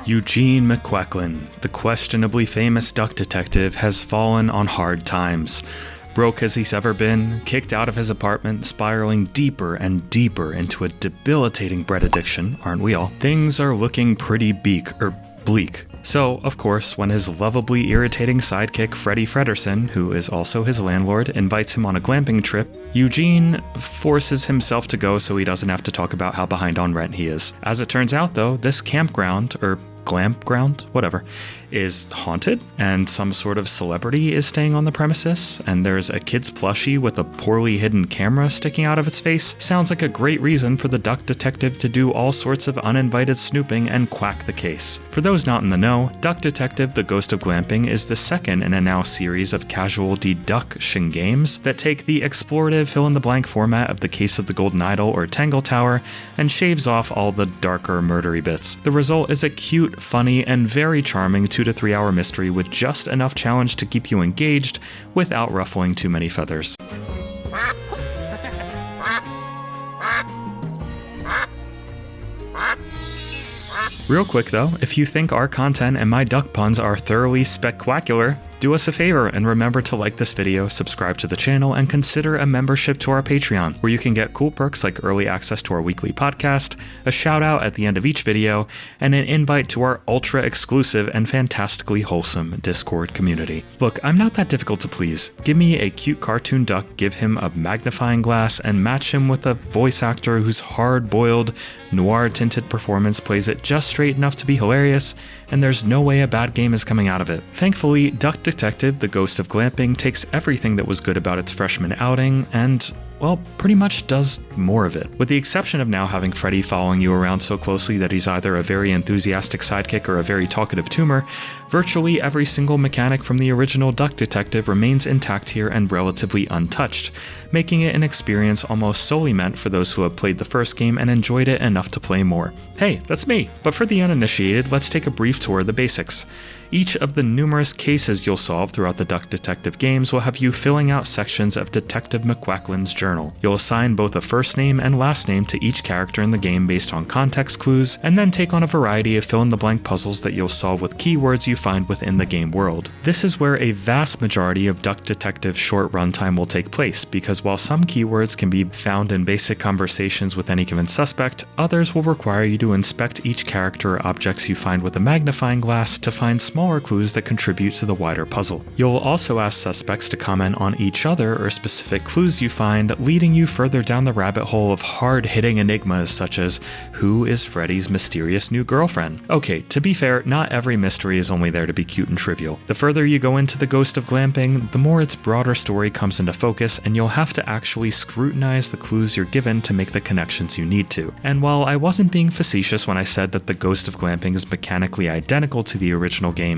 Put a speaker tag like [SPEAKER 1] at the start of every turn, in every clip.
[SPEAKER 1] Eugene McQuacking, the questionably famous duck detective, has fallen on hard times. Broke as he's ever been, kicked out of his apartment, spiraling deeper and deeper into a debilitating bread addiction, aren't we all? Things are looking pretty bleak. So, of course, when his lovably irritating sidekick Freddie Fredersen, who is also his landlord, invites him on a glamping trip, Eugene forces himself to go so he doesn't have to talk about how behind on rent he is. As it turns out, though, this campground, or glamp ground, whatever, is haunted, and some sort of celebrity is staying on the premises, and there's a kid's plushie with a poorly hidden camera sticking out of its face. Sounds like a great reason for the duck detective to do all sorts of uninvited snooping and quack the case. For those not in the know, Duck Detective: The Ghost of Glamping is the second in a now series of casual deduction games that take the explorative fill-in-the-blank format of The Case of the Golden Idol or Tangle Tower and shaves off all the darker, murdery bits. The result is a cute, funny, and very charming 2 to 3 hour mystery with just enough challenge to keep you engaged without ruffling too many feathers. Real quick though, if you think our content and my duck puns are thoroughly spectacular, do us a favor and remember to like this video, subscribe to the channel, and consider a membership to our Patreon, where you can get cool perks like early access to our weekly podcast, a shout out at the end of each video, and an invite to our ultra exclusive and fantastically wholesome Discord community. Look, I'm not that difficult to please. Give me a cute cartoon duck, give him a magnifying glass, and match him with a voice actor whose hard-boiled, noir-tinted performance plays it just straight enough to be hilarious, and there's no way a bad game is coming out of it. Thankfully, Duck Detective: The Ghost of Glamping takes everything that was good about its freshman outing and, well, pretty much does more of it. With the exception of now having Freddy following you around so closely that he's either a very enthusiastic sidekick or a very talkative tumor, virtually every single mechanic from the original Duck Detective remains intact here and relatively untouched, making it an experience almost solely meant for those who have played the first game and enjoyed it enough to play more. Hey, that's me! But for the uninitiated, let's take a brief tour of the basics. Each of the numerous cases you'll solve throughout the Duck Detective games will have you filling out sections of Detective McQuacking's journal. You'll assign both a first name and last name to each character in the game based on context clues, and then take on a variety of fill-in-the-blank puzzles that you'll solve with keywords you find within the game world. This is where a vast majority of Duck Detective's short runtime will take place, because while some keywords can be found in basic conversations with any given suspect, others will require you to inspect each character or objects you find with a magnifying glass to find smaller clues that contribute to the wider puzzle. You'll also ask suspects to comment on each other or specific clues you find, leading you further down the rabbit hole of hard-hitting enigmas such as, who is Freddy's mysterious new girlfriend? Okay, to be fair, not every mystery is only there to be cute and trivial. The further you go into the Ghost of Glamping, the more its broader story comes into focus, and you'll have to actually scrutinize the clues you're given to make the connections you need to. And while I wasn't being facetious when I said that the Ghost of Glamping is mechanically identical to the original game,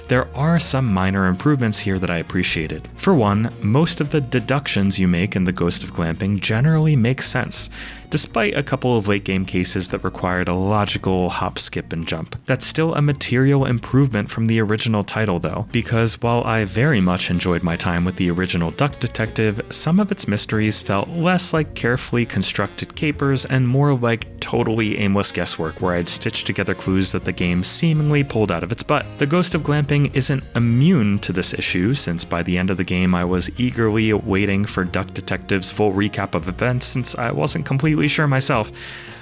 [SPEAKER 1] there are some minor improvements here that I appreciated. For one, most of the deductions you make in the Ghost of Glamping generally make sense, despite a couple of late game cases that required a logical hop, skip, and jump. That's still a material improvement from the original title though, because while I very much enjoyed my time with the original Duck Detective, some of its mysteries felt less like carefully constructed capers and more like totally aimless guesswork where I'd stitched together clues that the game seemingly pulled out of its butt. The Ghost of Glamping isn't immune to this issue, since by the end of the game I was eagerly waiting for Duck Detective's full recap of events since I wasn't completely sure myself,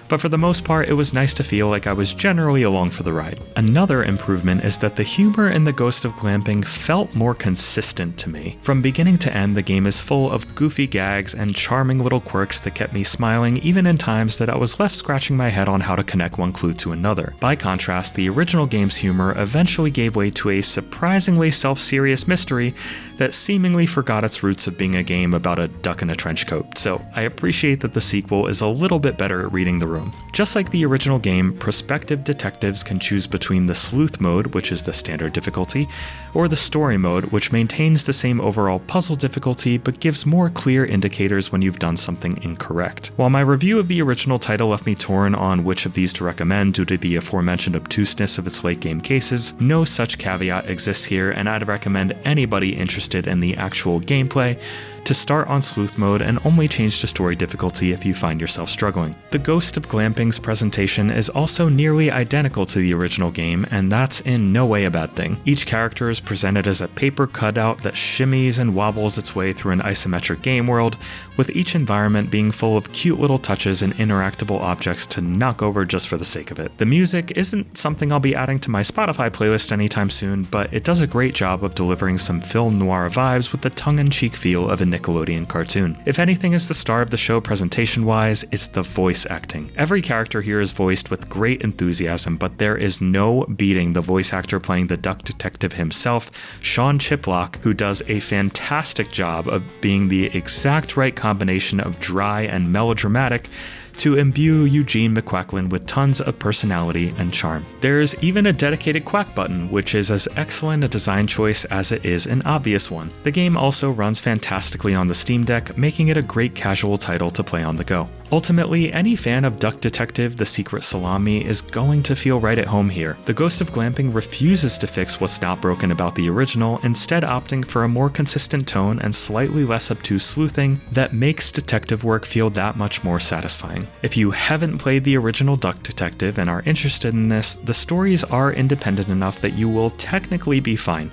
[SPEAKER 1] but for the most part it was nice to feel like I was generally along for the ride. Another improvement is that the humor in the Ghost of Glamping felt more consistent to me. From beginning to end, the game is full of goofy gags and charming little quirks that kept me smiling even in times that I was left scratching my head on how to connect one clue to another. By contrast, the original game's humor eventually gave way to a surprisingly self-serious mystery that seemingly forgot its roots of being a game about a duck in a trench coat, so I appreciate that the sequel is a little bit better at reading the room. Just like the original game, prospective detectives can choose between the sleuth mode, which is the standard difficulty, or the story mode, which maintains the same overall puzzle difficulty but gives more clear indicators when you've done something incorrect. While my review of the original title left me torn on which of these to recommend due to the aforementioned obtuseness of its late game cases, no such caveat exists here, and I'd recommend anybody interested in the actual gameplay to start on sleuth mode and only change to story difficulty if you find yourself struggling. The Ghost of of Glamping's presentation is also nearly identical to the original game, and that's in no way a bad thing. Each character is presented as a paper cutout that shimmies and wobbles its way through an isometric game world, with each environment being full of cute little touches and interactable objects to knock over just for the sake of it. The music isn't something I'll be adding to my Spotify playlist anytime soon, but it does a great job of delivering some film noir vibes with the tongue-in-cheek feel of a Nickelodeon cartoon. If anything is the star of the show presentation-wise, it's the voice acting. Every character here is voiced with great enthusiasm, but there is no beating the voice actor playing the Duck Detective himself, Sean Chiplock, who does a fantastic job of being the exact right combination of dry and melodramatic to imbue Eugene McQuacklin with tons of personality and charm. There's even a dedicated quack button, which is as excellent a design choice as it is an obvious one. The game also runs fantastically on the Steam Deck, making it a great casual title to play on the go. Ultimately, any fan of Duck Detective: The Secret Salami is going to feel right at home here. The Ghost of Glamping refuses to fix what's not broken about the original, instead opting for a more consistent tone and slightly less obtuse sleuthing that makes detective work feel that much more satisfying. If you haven't played the original Duck Detective and are interested in this, the stories are independent enough that you will technically be fine,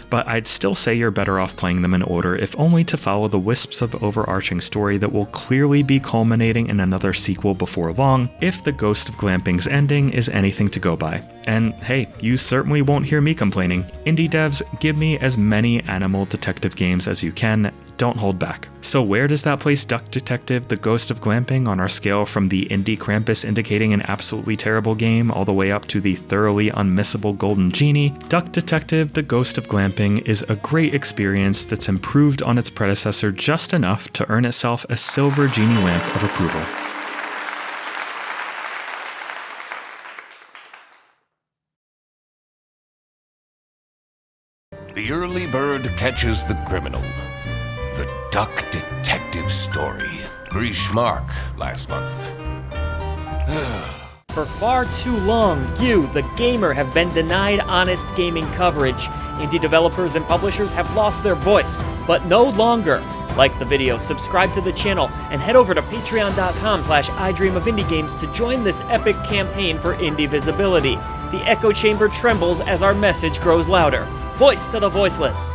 [SPEAKER 1] but I'd still say you're better off playing them in order, if only to follow the wisps of overarching story that will clearly be culminating in another sequel before long, if the Ghost of Glamping's ending is anything to go by. And hey, you certainly won't hear me complaining. Indie devs, give me as many animal detective games as you can, don't hold back. So where does that place Duck Detective: The Ghost of Glamping on our scale from the indie Krampus indicating an absolutely terrible game all the way up to the thoroughly unmissable Golden Genie? Duck Detective: The Ghost of Glamping is a great experience that's improved on its predecessor just enough to earn itself a silver genie lamp of approval.
[SPEAKER 2] The early bird catches the criminal. The Duck Detective story. 3 schmark last month.
[SPEAKER 3] For far too long, you, the gamer, have been denied honest gaming coverage. Indie developers and publishers have lost their voice, but no longer. Like the video, subscribe to the channel, and head over to patreon.com/idreamofindiegames to join this epic campaign for indie visibility. The echo chamber trembles as our message grows louder. Voice to the voiceless.